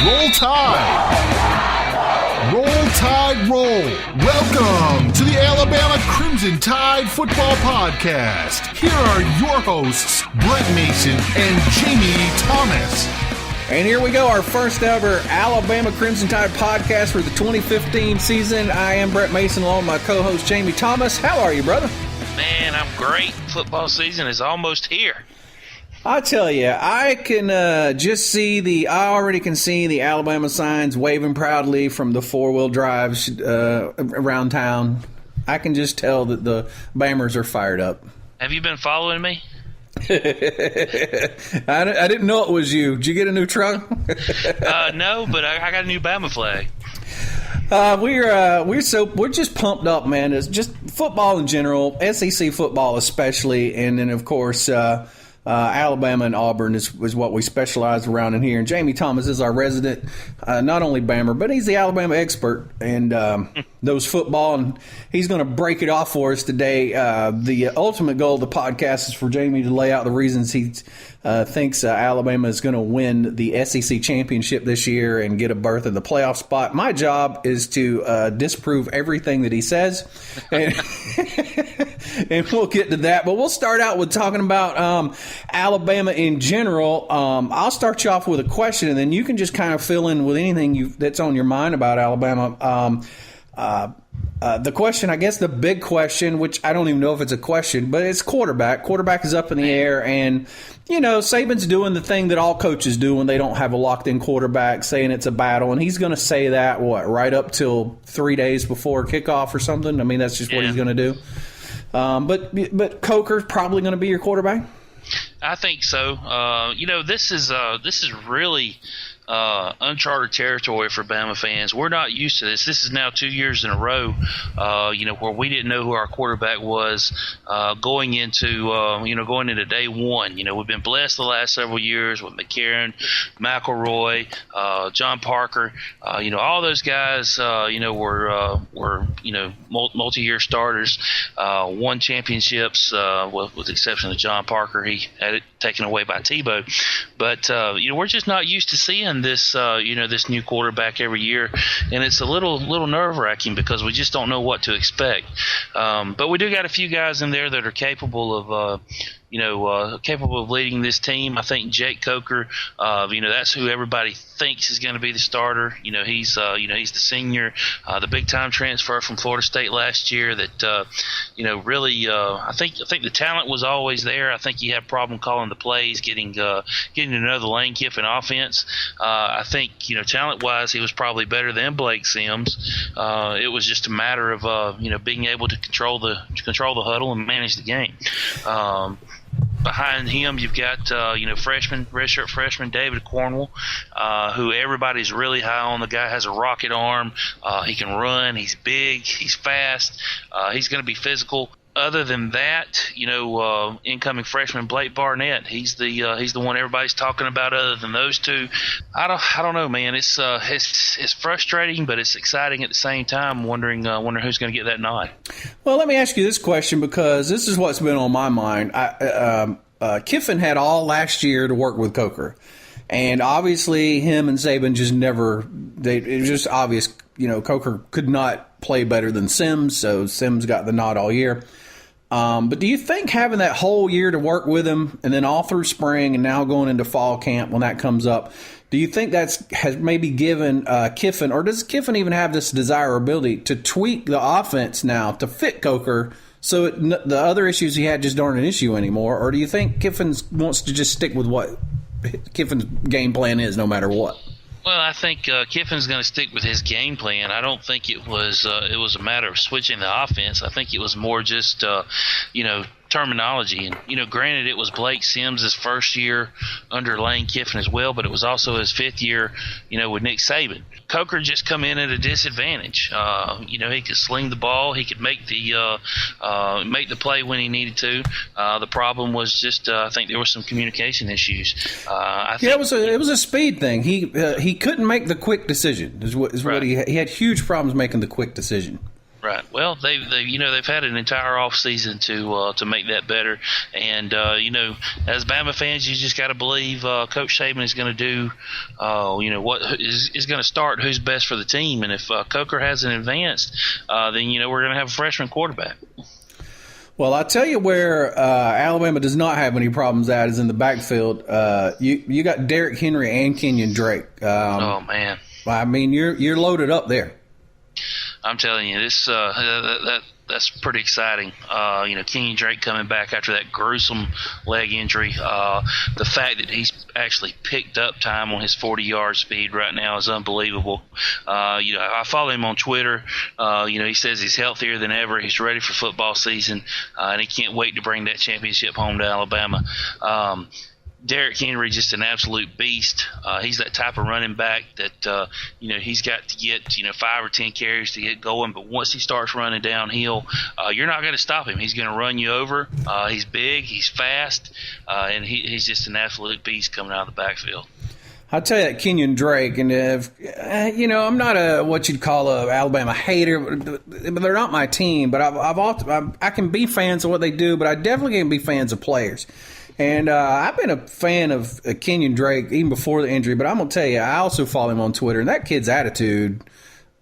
Roll Tide! Roll Tide Roll! Welcome to the Alabama Crimson Tide Football Podcast. Here are your hosts, Brett Mason and Jamie Thomas. And here we go, our first ever Alabama Crimson Tide podcast for the 2015 season. I am Brett Mason along with my co-host Jamie Thomas. How are you, brother? Man, I'm great. Football season is almost here. I tell you, I can I already can see the Alabama signs waving proudly from the four-wheel drives around town. I can just tell that the Bammers are fired up. Have you been following me? I didn't know it was you. Did you get a new truck? No, but I got a new Bama flag. We're just pumped up, man. It's just football in general, SEC football especially, and then of course Alabama and Auburn is what we specialize around in here. And Jamie Thomas is our resident, not only Bammer, but he's the Alabama expert and knows football, and he's going to break it off for us today. The ultimate goal of the podcast is for Jamie to lay out the reasons he thinks Alabama is going to win the SEC championship this year and get a berth in the playoff spot. My job is to disprove everything that he says, and, and we'll get to that. But we'll start out with talking about Alabama in general. I'll start you off with a question, and then you can just kind of fill in with anything that's on your mind about Alabama. The question, I guess the big question, which I don't even know if it's a question, but it's quarterback. Quarterback is up in the air, and, you know, Saban's doing the thing that all coaches do when they don't have a locked-in quarterback, saying it's a battle, and he's going to say that, right up till 3 days before kickoff or something? I mean, that's just what he's going to do. But Coker's probably going to be your quarterback? I think so. This is really uncharted territory for Bama fans. We're not used to this. This is now 2 years in a row, where we didn't know who our quarterback was going into day one. We've been blessed the last several years with McCarron, McElroy, John Parker. All those guys, were multi-year starters, won championships, with the exception of John Parker. He had it taken away by Tebow. But, we're just not used to seeing this, this new quarterback every year, and it's a little nerve-wracking because we just don't know what to expect. But we do got a few guys in there that are capable of leading this team. I think Jake Coker, that's who everybody thinks is going to be the starter. He's the senior, the big-time transfer from Florida State last year that, really, I think the talent was always there. I think he had a problem calling the plays, getting to know the Lane Kiffin offense. I think, talent-wise, he was probably better than Blake Sims. It was just a matter of, being able to control the huddle and manage the game. Behind him, you've got redshirt freshman David Cornwell, who everybody's really high on. The guy has a rocket arm. He can run. He's big. He's fast. He's going to be physical. Other than that, incoming freshman Blake Barnett, he's the one everybody's talking about. Other than those two, I don't know, man. It's frustrating, but it's exciting at the same time. Wondering who's going to get that nod. Well, let me ask you this question because this is what's been on my mind. Kiffin had all last year to work with Coker, and obviously him and Saban just never. It was just obvious, Coker could not play better than Sims, so Sims got the nod all year. But do you think having that whole year to work with him and then all through spring and now going into fall camp when that comes up, do you think has maybe given Kiffin, or does Kiffin even have this desirability to tweak the offense now to fit Coker so the other issues he had just aren't an issue anymore? Or do you think Kiffin wants to just stick with what Kiffin's game plan is no matter what? Well, I think Kiffin's going to stick with his game plan. I don't think it was a matter of switching the offense. I think it was more just terminology. And granted, it was Blake Sims' first year under Lane Kiffin as well, but it was also his fifth year, with Nick Saban. Coker just come in at a disadvantage. He could sling the ball, he could make the play when he needed to. The problem was just I think there were some communication issues. It was a speed thing. He couldn't make the quick decision. Is what right. He had huge problems making the quick decision. Right. Well, they've had an entire off season to make that better, and as Bama fans, you just got to believe Coach Saban is going to do what is going to start who's best for the team, and if Coker hasn't advanced, then we're going to have a freshman quarterback. Well, I'll tell you where Alabama does not have any problems at is in the backfield. You got Derrick Henry and Kenyon Drake. Oh man! I mean, you're loaded up there. I'm telling you, this that's pretty exciting. Kenyon Drake coming back after that gruesome leg injury. The fact that he's actually picked up time on his 40-yard speed right now is unbelievable. I follow him on Twitter. He says he's healthier than ever. He's ready for football season, and he can't wait to bring that championship home to Alabama. Derrick Henry, just an absolute beast. He's that type of running back that he's got to get 5 or 10 carries to get going. But once he starts running downhill, you're not going to stop him. He's going to run you over. He's big, he's fast, and he's just an absolute beast coming out of the backfield. I'll tell you that Kenyon Drake, and I'm not what you'd call a Alabama hater, but they're not my team. But I can be fans of what they do, but I definitely can be fans of players. And I've been a fan of Kenyon Drake even before the injury, but I'm going to tell you, I also follow him on Twitter, and that kid's attitude,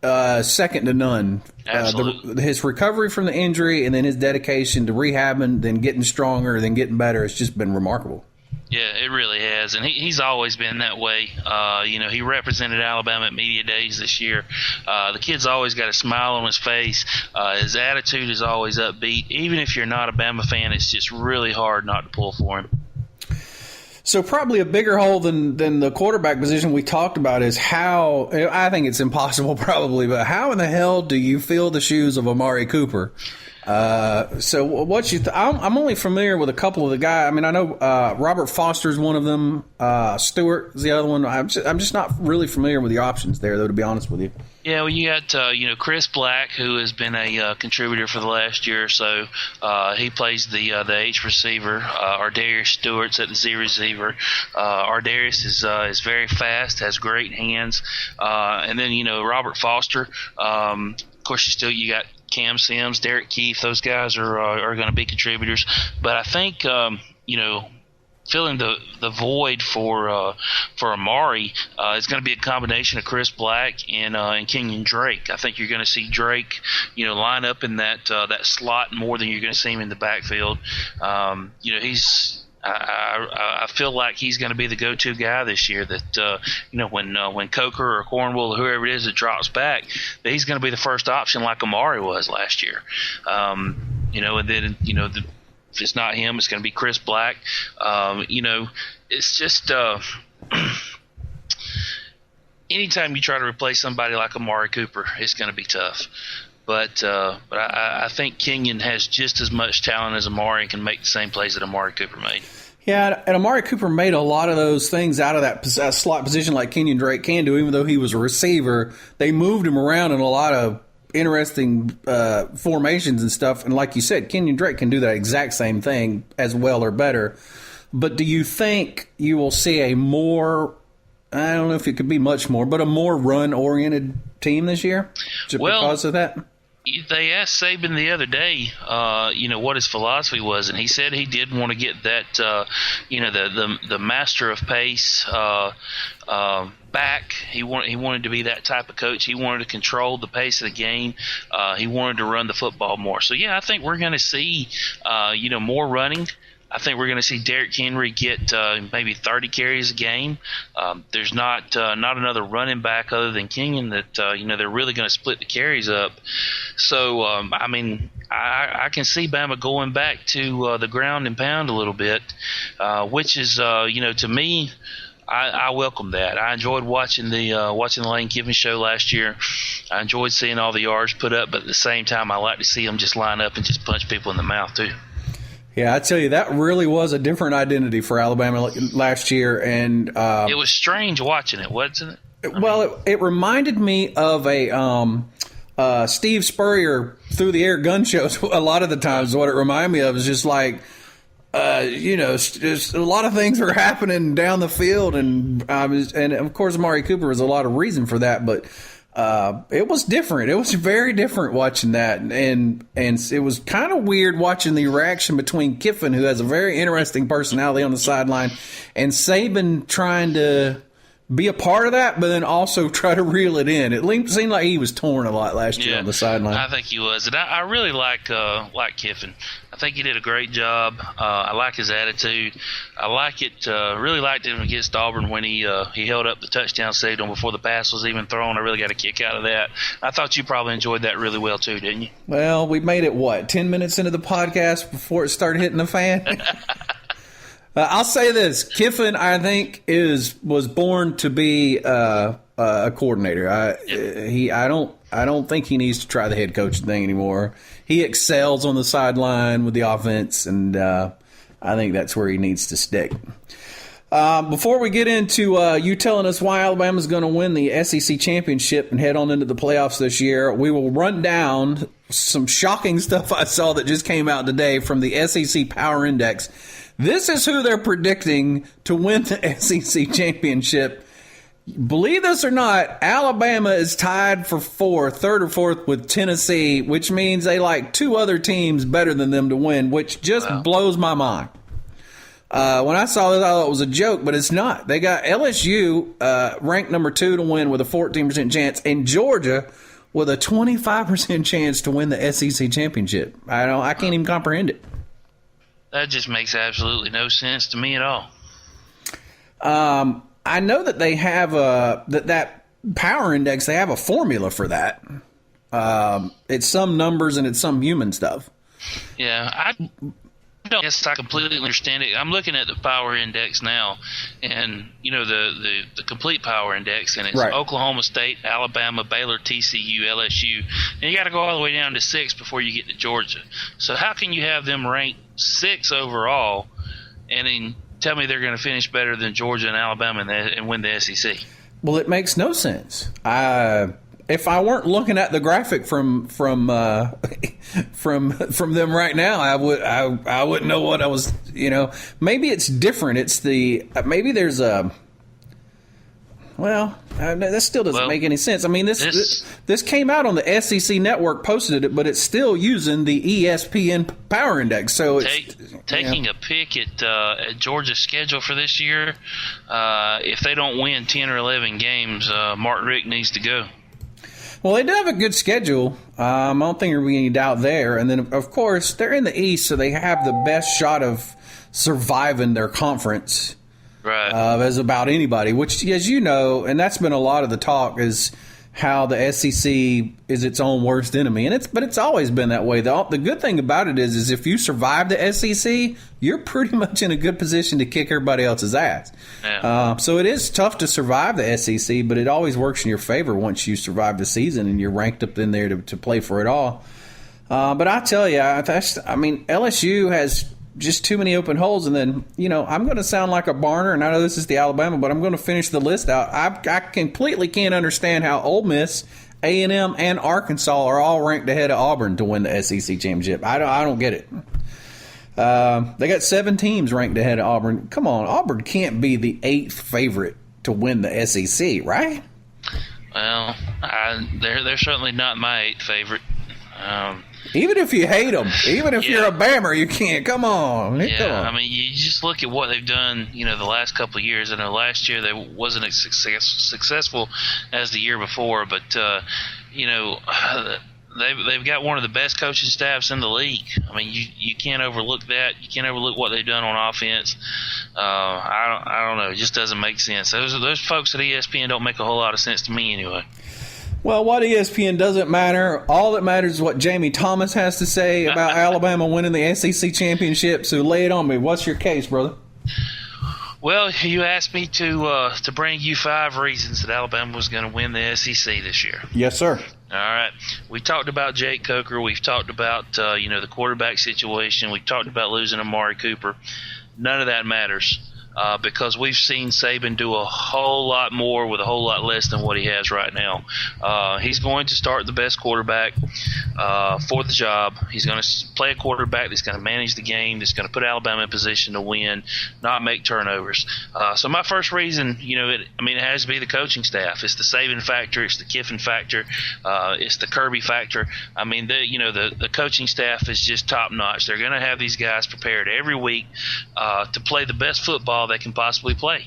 second to none. Absolutely. His recovery from the injury and then his dedication to rehabbing, then getting stronger, then getting better, it's just been remarkable. Yeah, it really has, and he's always been that way. He represented Alabama at Media Days this year. The kid's always got a smile on his face. His attitude is always upbeat. Even if you're not a Bama fan, it's just really hard not to pull for him. So probably a bigger hole than the quarterback position we talked about is how – I think it's impossible probably, but how in the hell do you fill the shoes of Amari Cooper? So what I'm only familiar with a couple of the guys. I mean, I know Robert Foster is one of them. Stewart is the other one. I'm just not really familiar with the options there, though, to be honest with you. Yeah, well, you got Chris Black, who has been a contributor for the last year or so. He plays the H receiver. Ardarius Stewart's at the Z receiver. Ardarius is very fast, has great hands, and then Robert Foster. Of course, you got Cam Sims, Derek Keefe. Those guys are going to be contributors. But I think filling the void for Amari is going to be a combination of Chris Black and Kenyon Drake. I think you're going to see Drake line up in that slot more than you're going to see him in the backfield. I feel like he's going to be the go-to guy this year. That when Coker or Cornwell or whoever it is that drops back, that he's going to be the first option like Amari was last year. And then if it's not him, it's going to be Chris Black. It's just anytime you try to replace somebody like Amari Cooper, it's going to be tough. But I think Kenyon has just as much talent as Amari and can make the same plays that Amari Cooper made. Yeah, and Amari Cooper made a lot of those things out of that slot position like Kenyon Drake can do, even though he was a receiver. They moved him around in a lot of interesting formations and stuff. And like you said, Kenyon Drake can do that exact same thing as well or better. But do you think you will see a more, I don't know if it could be much more, but a more run-oriented team this year because of that? They asked Saban the other day, what his philosophy was, and he said he did want to get that, the master of pace back. He wanted to be that type of coach. He wanted to control the pace of the game. He wanted to run the football more. So yeah, I think we're going to see, more running. I think we're going to see Derrick Henry get maybe 30 carries a game. There's not another running back other than Kenyon that they're really going to split the carries up. So I can see Bama going back to the ground and pound a little bit, which is to me. I welcome that. I enjoyed watching the Lane Kiffin show last year. I enjoyed seeing all the yards put up, but at the same time, I like to see them just line up and just punch people in the mouth too. Yeah, I tell you, that really was a different identity for Alabama last year, and it was strange watching it, wasn't it? It reminded me of a Steve Spurrier through the air gun shows. A lot of the times, what it reminded me of is just like, just a lot of things were happening down the field, and of course, Amari Cooper was a lot of reason for that, but. it was different. It was very different watching that, and it was kind of weird watching the reaction between Kiffin, who has a very interesting personality on the sideline, and Saban trying to be a part of that, but then also try to reel it in. It seemed like he was torn a lot last year on the sideline. I think he was, and I really like Kiffin. I think he did a great job. I like his attitude. I like it. Really liked him against Auburn when he held up the touchdown signal before the pass was even thrown. I really got a kick out of that. I thought you probably enjoyed that really well too, didn't you? Well, we made it 10 minutes into the podcast before it started hitting the fan. I'll say this: Kiffin, I think, was born to be a coordinator. I don't think he needs to try the head coaching thing anymore. He excels on the sideline with the offense, and I think that's where he needs to stick. Before we get into you telling us why Alabama's going to win the SEC championship and head on into the playoffs this year, we will run down some shocking stuff I saw that just came out today from the SEC Power Index. This is who they're predicting to win the SEC championship. Believe this or not, Alabama is tied for third or fourth with Tennessee, which means they like two other teams better than them to win, which just blows my mind. When I saw this, I thought it was a joke, but it's not. They got LSU ranked number 2 to win with a 14% chance, and Georgia with a 25% chance to win the SEC championship. I can't even comprehend it. That just makes absolutely no sense to me at all. I know that they have that power index. They have a formula for that. It's some numbers and it's some human stuff. Yeah, I don't guess I completely understand it. I'm looking at the power index now, and the complete power index, and it's right. Oklahoma State, Alabama, Baylor, TCU, LSU, and you got to go all the way down to 6 before you get to Georgia. So how can you have them ranked 6 overall, and then tell me they're going to finish better than Georgia and Alabama and win the SEC? Well, it makes no sense. If I weren't looking at the graphic from them right now, I wouldn't know what I was. Maybe it's different. It's maybe there's a. Well, that still doesn't make any sense. I mean, this came out on the SEC network, posted it, but it's still using the ESPN Power Index. So taking a pick at Georgia's schedule for this year, if they don't win 10 or 11 games, Martin Richt needs to go. Well, they do have a good schedule. I don't think there'll be any doubt there. And then, of course, they're in the East, so they have the best shot of surviving their conference. Right. As about anybody, which, as you know, and that's been a lot of the talk, is how the SEC is its own worst enemy, but it's always been that way. The good thing about it is if you survive the SEC, you're pretty much in a good position to kick everybody else's ass. Yeah. So it is tough to survive the SEC, but it always works in your favor once you survive the season and you're ranked up in there to play for it all. But I tell you, LSU has just too many open holes, and then, I'm going to sound like a Barner, and I know this is the Alabama, but I'm going to finish the list out. I completely can't understand how Ole Miss, A&M, and Arkansas are all ranked ahead of Auburn to win the SEC championship. I don't get it. They got 7 teams ranked ahead of Auburn. Come on, Auburn can't be the 8th favorite to win the SEC, right? Well, they're certainly not my 8th favorite. Even if you hate them, even if you're a Bammer, you can't. Come on. I mean, you just look at what they've done, the last couple of years. I know last year they wasn't as successful as the year before, but, they've got one of the best coaching staffs in the league. I mean, you can't overlook that. You can't overlook what they've done on offense. I don't know. It just doesn't make sense. Those folks at ESPN don't make a whole lot of sense to me anyway. Well, what ESPN doesn't matter. All that matters is what Jamie Thomas has to say about Alabama winning the SEC championship. So lay it on me. What's your case, brother? Well, you asked me to bring you 5 reasons that Alabama was going to win the SEC this year. Yes, sir. All right. We talked about Jake Coker. We've talked about the quarterback situation. We've talked about losing Amari Cooper. None of that matters. because we've seen Saban do a whole lot more with a whole lot less than what he has right now. He's going to start the best quarterback for the job. He's going to play a quarterback that's going to manage the game, that's going to put Alabama in position to win, not make turnovers. So my first reason, it has to be the coaching staff. It's the Saban factor. It's the Kiffin factor. It's the Kirby factor. The coaching staff is just top notch. They're going to have these guys prepared every week to play the best football they can possibly play.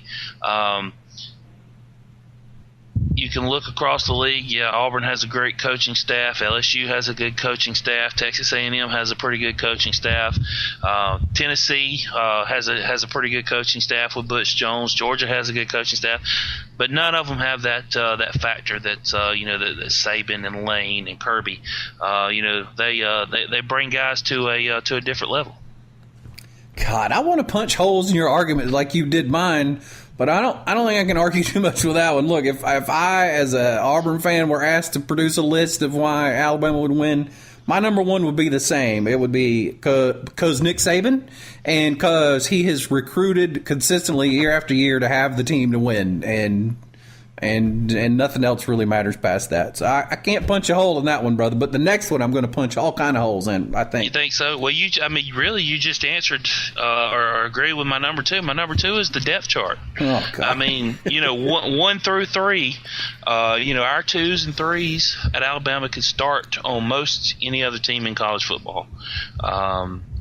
You can look across the league. Yeah, Auburn has a great coaching staff. LSU has a good coaching staff. Texas A&M has a pretty good coaching staff. Tennessee has a pretty good coaching staff with Butch Jones. Georgia has a good coaching staff, but none of them have that factor that that Saban and Lane and Kirby. They bring guys to a different level. God, I want to punch holes in your argument like you did mine. But I don't think I can argue too much with that one. Look, if I, as an Auburn fan, were asked to produce a list of why Alabama would win, my number one would be the same. It would be because Nick Saban and because he has recruited consistently year after year to have the team to win, and nothing else really matters past that. So I can't punch a hole in that one, brother. But the next one, I'm going to punch all kind of holes in, I think. You think so? Well, you just answered or agree with my number two. My number two is the depth chart. Oh, God. 1 through 3, our 2s and 3s at Alabama could start on most any other team in college football.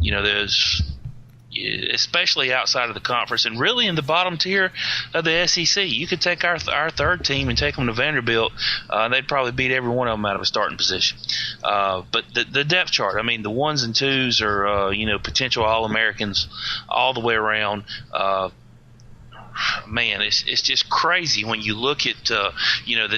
There's especially outside of the conference and really in the bottom tier of the SEC. You could take our third team and take them to Vanderbilt. They'd probably beat every one of them out of a starting position. But the depth chart, the 1s and 2s are, potential All-Americans all the way around. Man, it's just crazy when you look at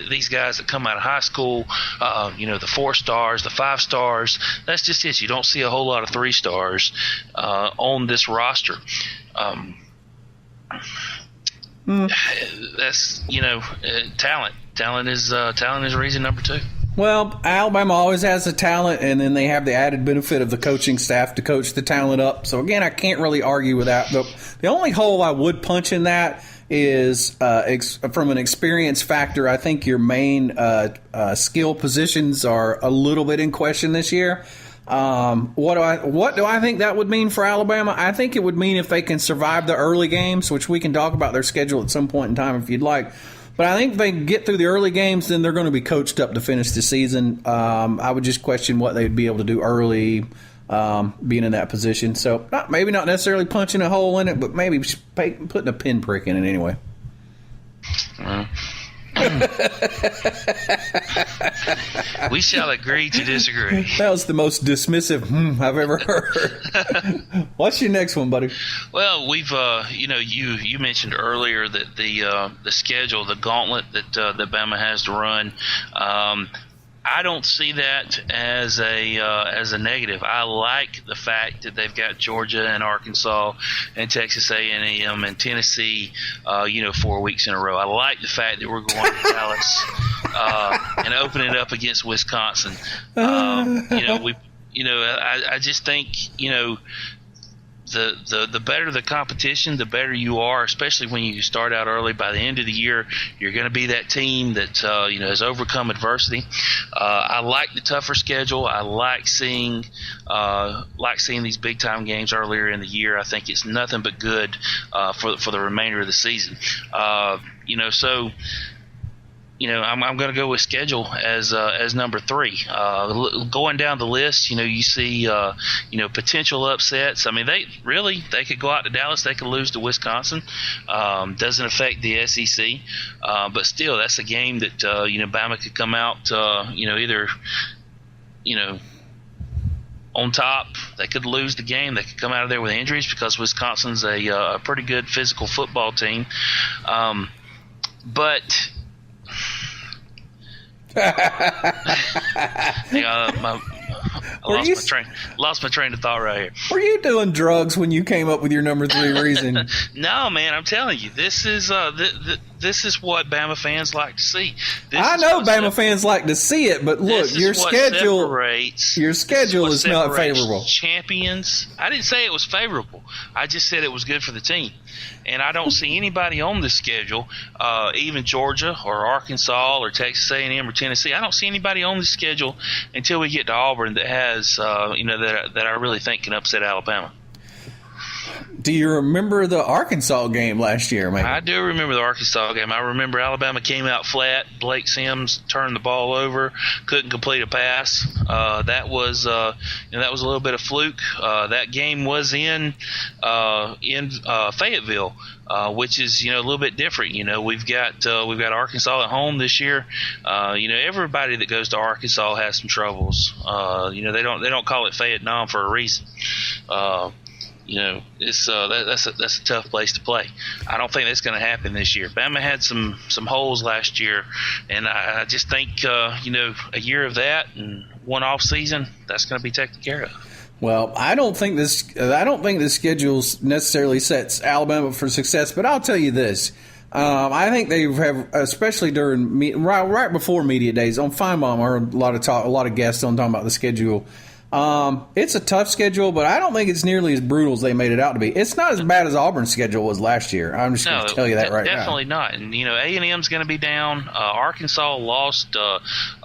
these guys that come out of high school, the 4 stars, the 5 stars. That's just it. You don't see a whole lot of 3 stars on this roster. That's talent. Talent is reason number 2. Well, Alabama always has the talent, and then they have the added benefit of the coaching staff to coach the talent up. So, again, I can't really argue with that. The only hole I would punch in that is from an experience factor. I think your main skill positions are a little bit in question this year. What do I think that would mean for Alabama? I think it would mean if they can survive the early games, which we can talk about their schedule at some point in time if you'd like. But I think if they get through the early games, then they're going to be coached up to finish the season. I would just question what they'd be able to do early, being in that position. So maybe not necessarily punching a hole in it, but maybe putting a pinprick in it anyway. We shall agree to disagree. That was the most dismissive I've ever heard. What's your next one, buddy? Well, we've you mentioned earlier that the schedule, the gauntlet that Bama has to run. I don't see that as a negative. I like the fact that they've got Georgia and Arkansas and Texas A&M and Tennessee, 4 weeks in a row. I like the fact that we're going to Dallas and opening it up against Wisconsin. I just think the better the competition, the better you are, especially when you start out early. By the end of the year, you're going to be that team that has overcome adversity. I like the tougher schedule. I like seeing these big time games earlier in the year. I think it's nothing but good for the remainder of the season. So. I'm going to go with schedule as number 3. Going down the list, you see, potential upsets. They could go out to Dallas. They could lose to Wisconsin. Doesn't affect the SEC, but still, that's a game that Bama could come out, either, on top. They could lose the game. They could come out of there with injuries because Wisconsin's a pretty good physical football team, but. Lost my train of thought right here. Were you doing drugs when you came up with your number 3 reason? No, man, I'm telling you, this is this is what Bama fans like to see. I know Bama fans like to see it, but look, your schedule is not favorable. Champions. I didn't say it was favorable. I just said it was good for the team. And I don't see anybody on the schedule, even Georgia or Arkansas or Texas A&M or Tennessee. I don't see anybody on the schedule until we get to Auburn that has, that I really think can upset Alabama. Do you remember the Arkansas game last year, maybe? I do remember the Arkansas game. I remember Alabama came out flat. Blake Sims turned the ball over, couldn't complete a pass. That was a little bit of fluke. That game was in Fayetteville, which is a little bit different. We've got Arkansas at home this year. Everybody that goes to Arkansas has some troubles. They don't call it Vietnam for a reason. It's that's a tough place to play. I don't think that's going to happen this year. Bama had some holes last year, and I just think a year of that and one off season, that's going to be taken care of. Well, I don't think this schedule necessarily sets Alabama for success, but I'll tell you this. I think they have, especially during right before media days on Feinbaum, I heard a lot of guests on talking about the schedule. It's a tough schedule, but I don't think it's nearly as brutal as they made it out to be. It's not as bad as Auburn's schedule was last year. I'm just going to tell you that right now. Definitely not. And, A&M's going to be down. Arkansas lost a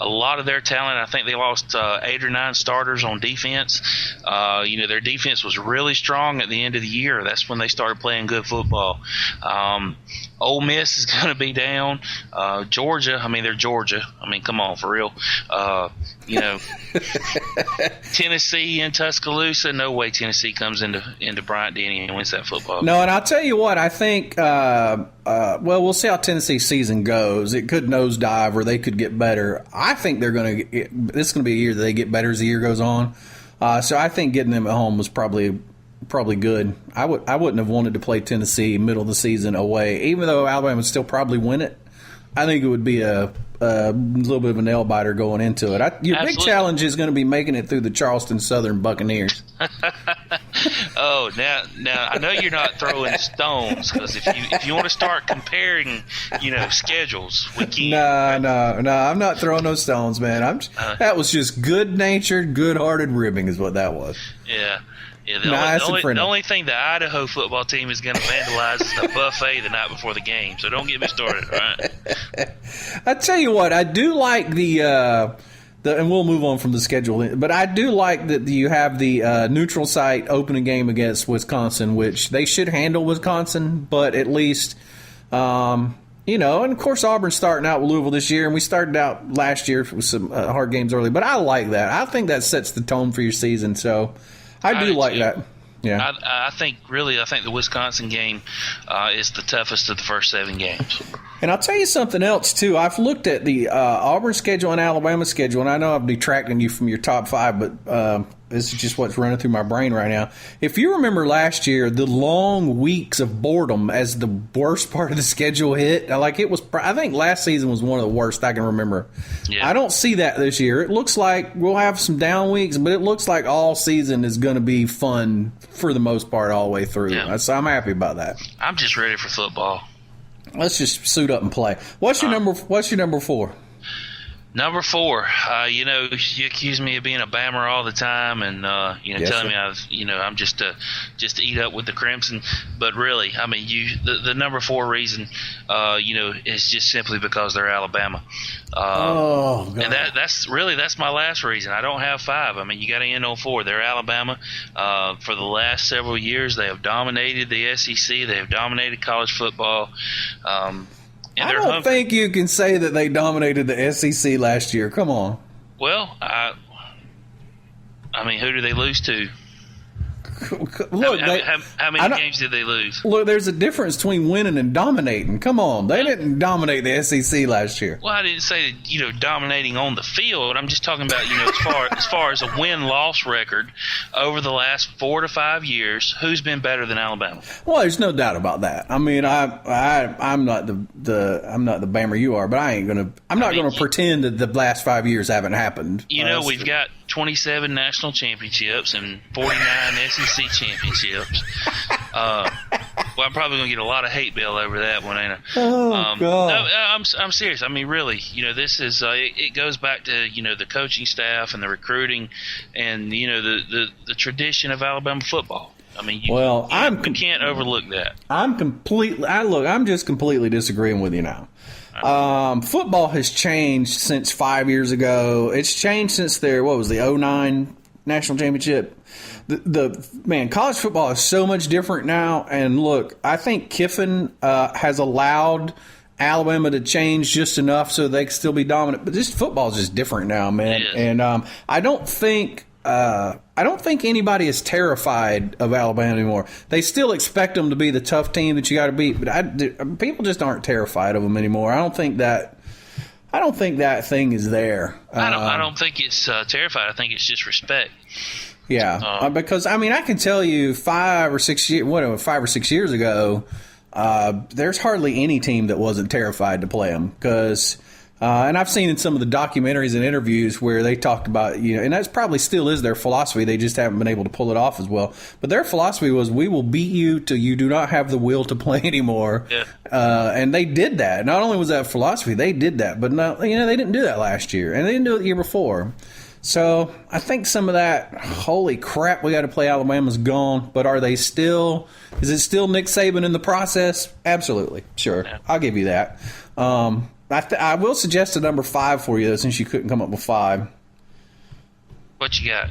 lot of their talent. I think they lost 8 or 9 starters on defense. Their defense was really strong at the end of the year. That's when they started playing good football. Ole Miss is going to be down. Georgia, they're Georgia. Come on, for real. Tennessee and Tuscaloosa, no way Tennessee comes into Bryant-Denny and wins that football game. No, and I'll tell you what, I think, we'll see how Tennessee's season goes. It could nosedive or they could get better. I think this is going to be a year that they get better as the year goes on. So I think getting them at home was probably good. I wouldn't have wanted to play Tennessee middle of the season away, even though Alabama would still probably win it. I think it would be a little bit of a nail biter going into it. Your Absolutely. Big challenge is going to be making it through the Charleston Southern Buccaneers. Oh, now I know you're not throwing stones, because if you want to start comparing, schedules, we can. No, I'm not throwing no stones, man. That was just good-natured, good-hearted ribbing, is what that was. Yeah. Yeah, the only thing the Idaho football team is going to vandalize is the buffet the night before the game. So don't get me started, all right? I tell you what, I do like the and we'll move on from the schedule, but I do like that you have the neutral site opening game against Wisconsin, which they should handle Wisconsin, but at least, and of course Auburn's starting out with Louisville this year, and we started out last year with some hard games early, but I like that. I think that sets the tone for your season, so I do like that. Yeah, I think the Wisconsin game is the toughest of the first 7 games. And I'll tell you something else too. I've looked at the Auburn schedule and Alabama schedule, and I know I'm detracting you from your top 5, but this is just what's running through my brain right now. If you remember last year, the long weeks of boredom as the worst part of the schedule hit, I think last season was one of the worst I can remember. Yeah. I don't see that this year. It looks like we'll have some down weeks, but it looks like all season is going to be fun for the most part all the way through. Yeah. So I'm happy about that. I'm just ready for football. Let's just suit up and play. What's your number 4? Number 4, you accuse me of being a Bammer all the time, and yes, telling sir. me I'm just to eat up with the Crimson. But really, the number 4 reason, is just simply because they're Alabama. God. And that's my last reason. I don't have 5. You got to end on 4. They're Alabama. For the last several years, they have dominated the SEC. They have dominated college football. I don't think you can say that they dominated the SEC last year. Come on. Well, who do they lose to? Look, how many games did they lose? Look, there's a difference between winning and dominating. Come on. They didn't dominate the SEC last year. Well, I didn't say, dominating on the field. I'm just talking about, as far as a win-loss record over the last 4 to 5 years, who's been better than Alabama? Well, there's no doubt about that. I'm not the Bammer you are, but I'm not gonna pretend that the last 5 years haven't happened. We've got 27 national championships and 49 SEC championships. Well, I'm probably gonna get a lot of hate mail over that one, ain't I? Oh God! No, I'm serious. I mean, really, this is it goes back to the coaching staff and the recruiting, and the tradition of Alabama football. I mean, you can't overlook that. I'm just completely disagreeing with you now. Football has changed since 5 years ago. It's changed since the 2009 national championship. Man, college football is so much different now. And look, I think Kiffin has allowed Alabama to change just enough so they can still be dominant. But this football is just different now, man. And I don't think anybody is terrified of Alabama anymore. They still expect them to be the tough team that you got to beat, but people just aren't terrified of them anymore. I don't think that thing is there. I don't think it's terrified. I think it's just respect. Yeah, because I mean, I can tell you 5 or 6 years ago, there's hardly any team that wasn't terrified to play them because. And I've seen in some of the documentaries and interviews where they talked about, and that's probably still is their philosophy. They just haven't been able to pull it off as well. But their philosophy was, we will beat you till you do not have the will to play anymore. Yeah. And they did that. Not only was that philosophy, they did that. But no, they didn't do that last year. And they didn't do it the year before. So I think some of that, holy crap, we got to play Alabama's gone. But is it still Nick Saban in the process? Absolutely. Sure. Yeah. I'll give you that. I will suggest a number 5 for you, though, since you couldn't come up with 5. What you got?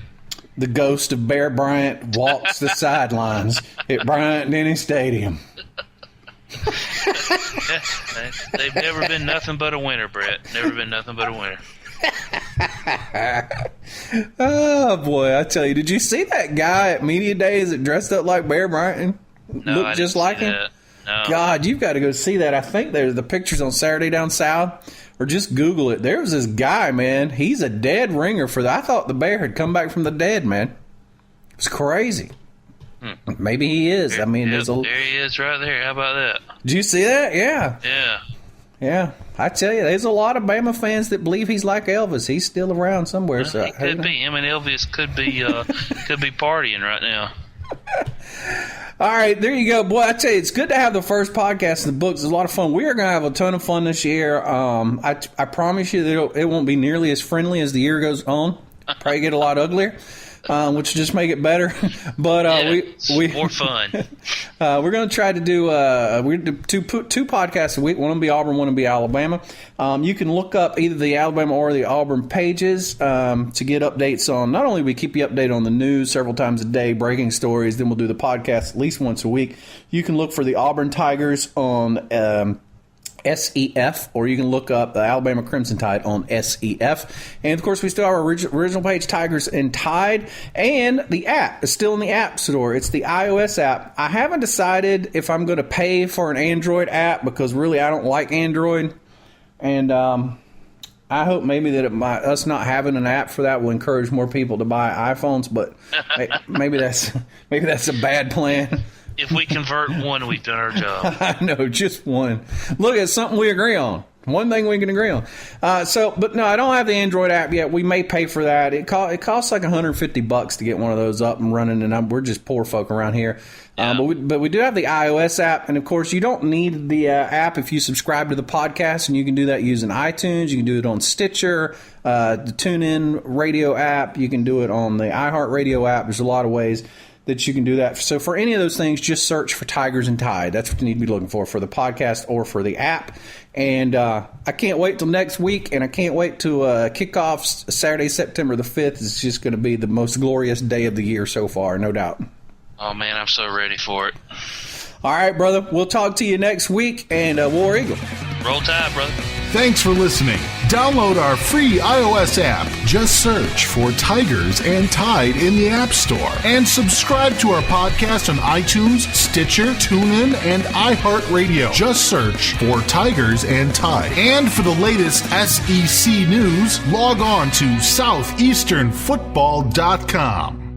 The ghost of Bear Bryant walks the sidelines at Bryant-Denny Stadium. They've never been nothing but a winner, Brett. Never been nothing but a winner. Oh, boy, I tell you. Did you see that guy at Media Days that dressed up like Bear Bryant? No, looked just like him? That. No. God, you've got to go see that. I think there's the pictures on Saturday Down South, or just Google it. There was this guy, man. He's a dead ringer for that. I thought the Bear had come back from the dead, man. It's crazy. Maybe he is. There he is right there. How about that? Did you see that? Yeah. Yeah. Yeah. I tell you, there's a lot of Bama fans that believe he's like Elvis. He's still around somewhere. So he could be. Him and Elvis could be partying right now. All right, there you go. Boy, I tell you, it's good to have the first podcast in the books. It's a lot of fun. We are going to have a ton of fun this year. I promise you that it won't be nearly as friendly as the year goes on. Probably get a lot uglier, which will just make it better. But we more fun. We're going to try to do two podcasts a week. One will be Auburn, one will be Alabama. You can look up either the Alabama or the Auburn pages to get updates on. Not only we keep you updated on the news several times a day, breaking stories, then we'll do the podcast at least once a week. You can look for the Auburn Tigers on SEF, or you can look up the Alabama Crimson Tide on SEF. And, of course, we still have our original page, Tigers and Tide. And the app is still in the App Store. It's the iOS app. I haven't decided if I'm going to pay for an Android app because, really, I don't like Android. And I hope maybe that us not having an app for that will encourage more people to buy iPhones. But maybe that's a bad plan. If we convert one, we've done our job. I know, just one. Look, it's something we agree on. One thing we can agree on. But no, I don't have the Android app yet. We may pay for that. It costs like $150 to get one of those up and running, and we're just poor folk around here. Yeah. But we do have the iOS app, and of course, you don't need the app if you subscribe to the podcast, and you can do that using iTunes. You can do it on Stitcher, the TuneIn Radio app. You can do it on the iHeartRadio app. There's a lot of ways that you can do that. So for any of those things, just search for Tigers and Tide. That's what you need to be looking for the podcast or for the app. And I can't wait till next week, and I can't wait to kick off Saturday, September the 5th. It's just going to be the most glorious day of the year so far, no doubt. Oh, man, I'm so ready for it. All right, brother. We'll talk to you next week, and War Eagle. Roll Tide, brother. Thanks for listening. Download our free iOS app. Just search for Tigers and Tide in the App Store. And subscribe to our podcast on iTunes, Stitcher, TuneIn, and iHeartRadio. Just search for Tigers and Tide. And for the latest SEC news, log on to southeasternfootball.com.